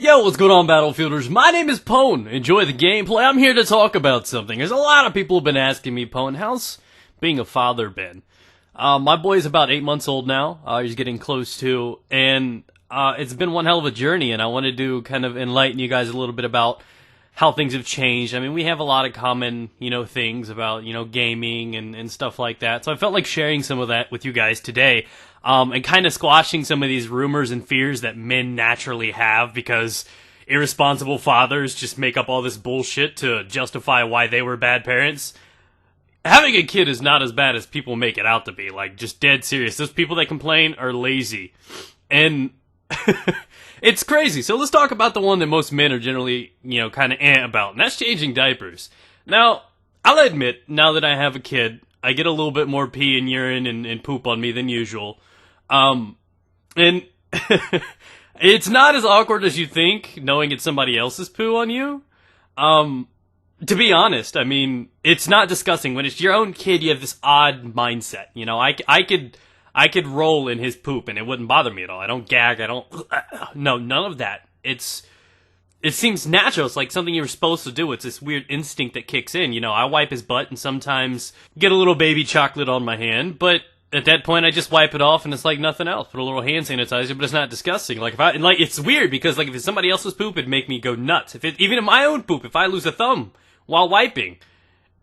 Yo, what's going on, Battlefielders? My name is Pwn. Enjoy the gameplay. I'm here to talk about something. There's a lot of people who have been asking me, Pwn, how's being a father been? My boy's about 8 months old now. He's getting close to, and it's been one hell of a journey, and I wanted to kind of enlighten you guys a little bit about how things have changed. I mean, we have a lot of common, things about, gaming and stuff like that. So I felt like sharing some of that with you guys today. And kind of squashing some of these rumors and fears that men naturally have because irresponsible fathers just make up all this bullshit to justify why they were bad parents. Having a kid is not as bad as people make it out to be. Like, just dead serious. Those people that complain are lazy. And it's crazy. So let's talk about the one that most men are generally, kind of about. And that's changing diapers. Now, I'll admit, now that I have a kid, I get a little bit more pee and urine and poop on me than usual. And it's not as awkward as you think, knowing it's somebody else's poo on you. To be honest, I mean, it's not disgusting. When it's your own kid, you have this odd mindset. I could roll in his poop and it wouldn't bother me at all. I don't gag. No, none of that. It seems natural. It's like something you're supposed to do. It's this weird instinct that kicks in. I wipe his butt and sometimes get a little baby chocolate on my hand, but at that point, I just wipe it off, and it's like nothing else. Put a little hand sanitizer, but it's not disgusting. It's weird because, if it's somebody else's poop, it'd make me go nuts. Even in my own poop, if I lose a thumb while wiping,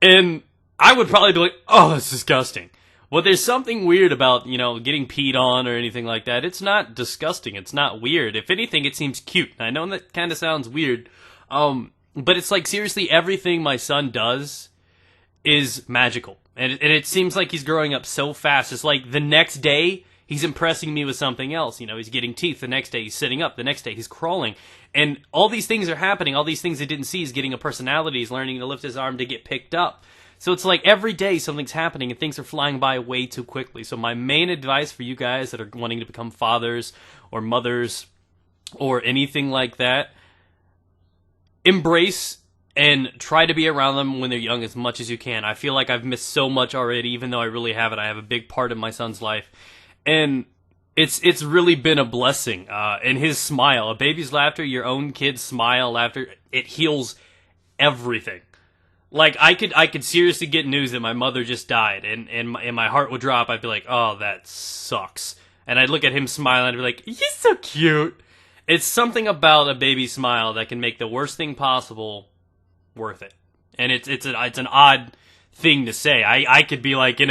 and I would probably be like, "Oh, that's disgusting." Well, there's something weird about getting peed on or anything like that. It's not disgusting. It's not weird. If anything, it seems cute. I know that kind of sounds weird, but it's like seriously, everything my son does is magical. And it seems like he's growing up so fast. It's like the next day, he's impressing me with something else. He's getting teeth. The next day, he's sitting up. The next day, he's crawling. And all these things are happening. All these things he didn't see. He's getting a personality. He's learning to lift his arm to get picked up. So it's like every day something's happening and things are flying by way too quickly. So my main advice for you guys that are wanting to become fathers or mothers or anything like that, embrace and try to be around them when they're young as much as you can. I feel like I've missed so much already, even though I really haven't. I have a big part in my son's life. And it's really been a blessing. And his smile, a baby's laughter, your own kid's smile, laughter, it heals everything. Like, I could seriously get news that my mother just died, and my heart would drop. I'd be like, oh, that sucks. And I'd look at him smiling, and I'd be like, he's so cute. It's something about a baby smile that can make the worst thing possible worth it. And it's an odd thing to say. I could be like at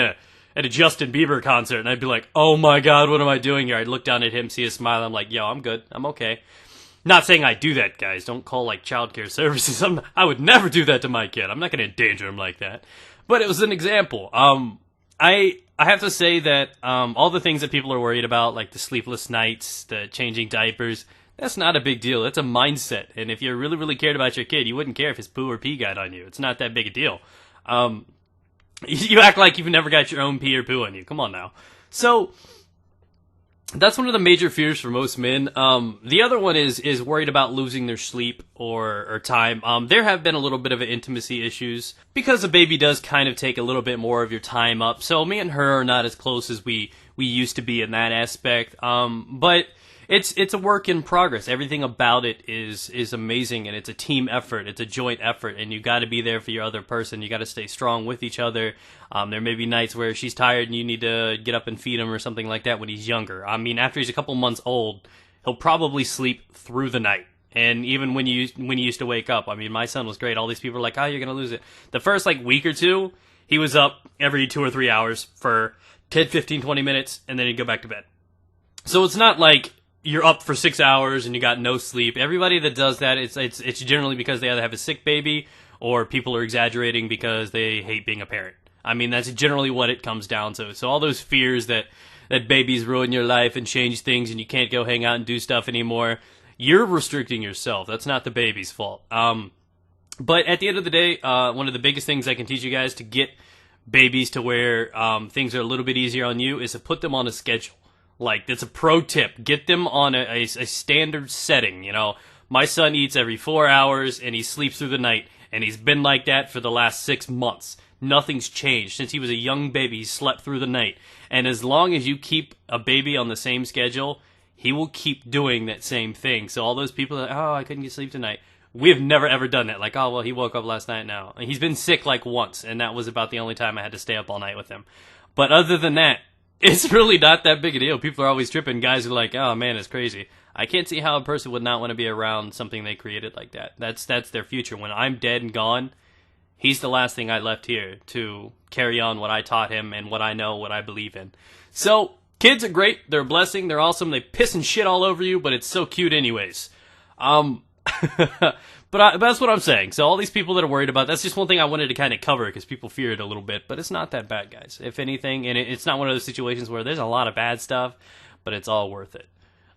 a Justin Bieber concert and I'd be like, oh my god, what am I doing here? I'd look down at him, see his smile, I'm like, yo, I'm good, I'm okay. Not saying I do that, guys. Don't call childcare services. I would never do that to my kid. I'm not going to endanger him like that. But it was an example. I have to say that all the things that people are worried about, like the sleepless nights, the changing diapers, that's not a big deal. That's a mindset. And if you really, really cared about your kid, you wouldn't care if his poo or pee got on you. It's not that big a deal. You act like you've never got your own pee or poo on you. Come on now. So that's one of the major fears for most men. The other one is worried about losing their sleep or time. There have been a little bit of intimacy issues because a baby does kind of take a little bit more of your time up. So me and her are not as close as we used to be in that aspect. But it's a work in progress. Everything about it is amazing, and it's a team effort. It's a joint effort, and you got to be there for your other person. You got to stay strong with each other. There may be nights where she's tired and you need to get up and feed him or something like that when he's younger. I mean, after he's a couple months old, he'll probably sleep through the night. And even when he used to wake up, I mean, my son was great. All these people are like, oh, you're going to lose it. The first week or two, he was up every 2 or 3 hours for 10, 15, 20 minutes, and then he'd go back to bed. So it's not like you're up for 6 hours and you got no sleep. Everybody that does that, it's generally because they either have a sick baby or people are exaggerating because they hate being a parent. I mean, that's generally what it comes down to. So all those fears that babies ruin your life and change things and you can't go hang out and do stuff anymore, you're restricting yourself. That's not the baby's fault. But at the end of the day, one of the biggest things I can teach you guys to get babies to where things are a little bit easier on you is to put them on a schedule. Like, that's a pro tip. Get them on a standard setting, My son eats every 4 hours, and he sleeps through the night, and he's been like that for the last 6 months. Nothing's changed. Since he was a young baby, he slept through the night. And as long as you keep a baby on the same schedule, he will keep doing that same thing. So all those people that, oh, I couldn't get sleep tonight, we have never ever done that. Like, oh, well, he woke up last night now. He's been sick like once, and that was about the only time I had to stay up all night with him. But other than that, it's really not that big a deal. People are always tripping. Guys are like, oh man, it's crazy. I can't see how a person would not want to be around something they created like that. That's their future. When I'm dead and gone, he's the last thing I left here to carry on what I taught him and what I know, what I believe in. So, kids are great. They're a blessing. They're awesome. They piss and shit all over you, but it's so cute anyways. But that's what I'm saying. So all these people that are worried about, that's just one thing I wanted to kind of cover because people fear it a little bit. But it's not that bad, guys. If anything, and it's not one of those situations where there's a lot of bad stuff, but it's all worth it.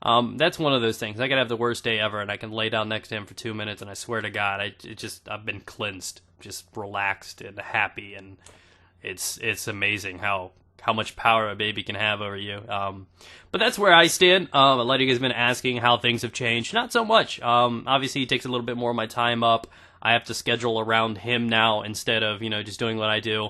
That's one of those things. I could have the worst day ever, and I can lay down next to him for 2 minutes, and I swear to God, I've been cleansed, just relaxed and happy, and it's amazing how much power a baby can have over you. But that's where I stand. A lot of you guys have been asking how things have changed. Not so much. Obviously, he takes a little bit more of my time up. I have to schedule around him now instead of, just doing what I do.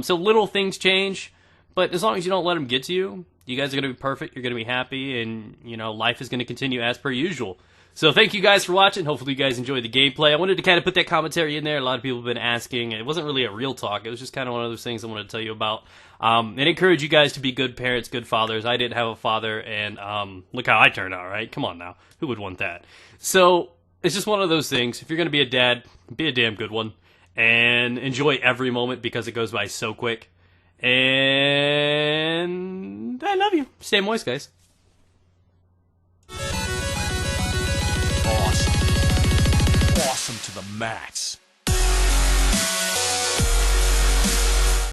So little things change, but as long as you don't let him get to you, you guys are going to be perfect. You're going to be happy, and, life is going to continue as per usual. So thank you guys for watching. Hopefully you guys enjoyed the gameplay. I wanted to kind of put that commentary in there. A lot of people have been asking. It wasn't really a real talk. It was just kind of one of those things I wanted to tell you about. And encourage you guys to be good parents, good fathers. I didn't have a father, and look how I turned out, right? Come on now. Who would want that? So it's just one of those things. If you're going to be a dad, be a damn good one. And enjoy every moment because it goes by so quick. And I love you. Stay moist, guys. Awesome to the max.